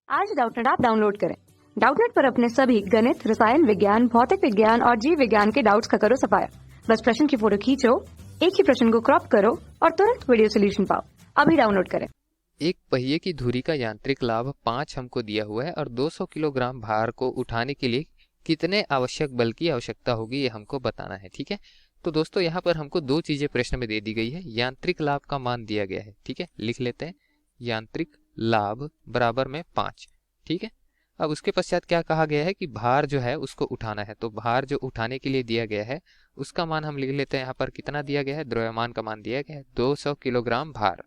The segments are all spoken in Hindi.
आज डाउटनेट ऐप डाउनलोड करें। डाउटनेट पर अपने सभी गणित, रसायन विज्ञान, भौतिक विज्ञान और जीव विज्ञान के डाउट्स का करो सफाया। बस प्रश्न की फोटो खींचो, एक ही प्रश्न को क्रॉप करो और तुरंत वीडियो सोल्यूशन पाओ। अभी डाउनलोड करें। एक पहिए की धुरी का यांत्रिक लाभ 5 हमको दिया हुआ है और 200 किलोग्राम भार को उठाने के लिए कितने आवश्यक बल की आवश्यकता होगी ये हमको बताना है। ठीक है, तो दोस्तों यहाँ पर हमको दो चीजें प्रश्न में दे दी गई है। यांत्रिक लाभ का मान दिया गया है, ठीक है, लिख लेते हैं यांत्रिक लाभ बराबर में 5। ठीक है, अब उसके पश्चात क्या कहा गया है कि भार जो है उसको उठाना है, तो भार जो उठाने के लिए दिया गया है उसका मान हम लिख लेते हैं। यहाँ पर कितना दिया गया है, द्रव्यमान का मान दिया गया है 200 किलोग्राम भार।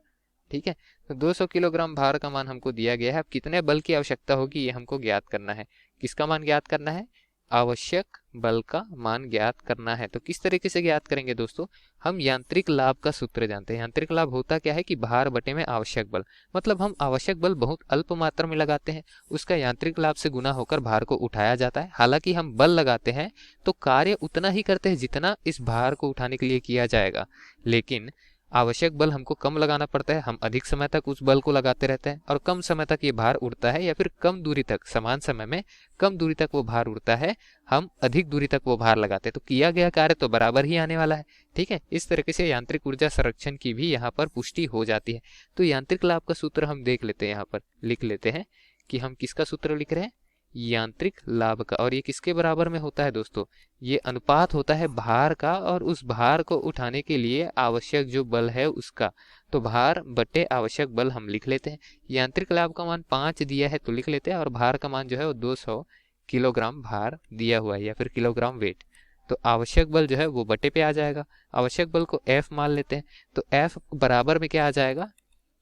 ठीक है, तो 200 किलोग्राम भार का मान हमको दिया गया है। अब कितने बल की आवश्यकता होगी ये हमको ज्ञात करना है। किसका मान ज्ञात करना है? आवश्यक बल का मान ज्ञात करना है। तो किस तरीके से ज्ञात करेंगे दोस्तों? हम यांत्रिक लाभ का सूत्र जानते हैं। यांत्रिक लाभ होता क्या है कि भार बटे में आवश्यक बल, मतलब हम आवश्यक बल बहुत अल्प मात्रा में लगाते हैं, उसका यांत्रिक लाभ से गुना होकर भार को उठाया जाता है। हालांकि हम बल लगाते हैं तो कार्य उतना ही करते हैं जितना इस भार को उठाने के लिए किया जाएगा, लेकिन आवश्यक बल हमको कम लगाना पड़ता है। हम अधिक समय तक उस बल को लगाते रहते हैं और कम समय तक ये भार उड़ता है, या फिर कम दूरी तक, समान समय में कम दूरी तक वो भार उड़ता है, हम अधिक दूरी तक वो भार लगाते हैं, तो किया गया कार्य तो बराबर ही आने वाला है। ठीक है, इस तरीके से यांत्रिक ऊर्जा संरक्षण की भी यहाँ पर पुष्टि हो जाती है। तो यांत्रिक लाभ का सूत्र हम देख लेते हैं, यहाँ पर लिख लेते हैं कि हम किसका सूत्र लिख रहे हैं, यांत्रिक लाभ का। और ये किसके बराबर में होता है दोस्तों? ये अनुपात होता है भार का और उस भार को उठाने के लिए आवश्यक जो बल है उसका। तो भार बटे आवश्यक बल हम लिख लेते हैं। यांत्रिक लाभ का मान 5 दिया है तो लिख लेते हैं, और भार का मान जो है वो 200 किलोग्राम भार दिया हुआ है, या फिर किलोग्राम वेट। तो आवश्यक बल जो है वो बटे पे आ जाएगा। आवश्यक बल को F मान लेते हैं, तो F बराबर में क्या आ जाएगा,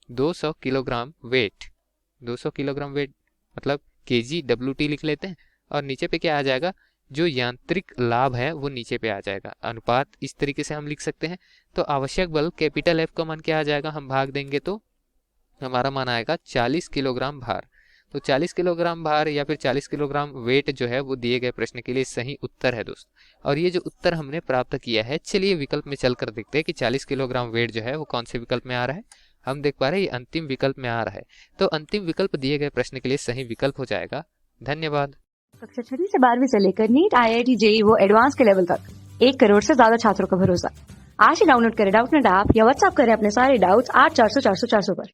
200 किलोग्राम वेट। 200 किलोग्राम वेट मतलब kg/Ws लिख लेते हैं, और नीचे पे क्या आ जाएगा, जो यांत्रिक लाभ है वो नीचे पे आ जाएगा। अनुपात इस तरीके से हम लिख सकते हैं। तो आवश्यक बल कैपिटल F का मान क्या आ जाएगा, हम भाग देंगे तो हमारा मान आएगा 40 किलोग्राम भार। तो 40 किलोग्राम भार या फिर 40 किलोग्राम वेट जो है वो दिए गए प्रश्न के लिए सही उत्तर है दोस्त। और ये जो उत्तर हमने प्राप्त किया है, चलिए विकल्प में चलकर देखते हैं कि 40 किलोग्राम वेट जो है वो कौन से विकल्प में आ रहा है। हम देख पा रहे हैं ये अंतिम विकल्प में आ रहा है, तो अंतिम विकल्प दिए गए प्रश्न के लिए सही विकल्प हो जाएगा। धन्यवाद। कक्षा 6 से 12वीं से लेकर नीट, IIT, JEE वो एडवांस के लेवल तक 1 करोड़ से ज्यादा छात्रों का भरोसा। आज ही डाउनलोड करें डाउटनेट ऐप या व्हाट्सएप करें अपने सारे डाउट्स 8400 400 400 पर।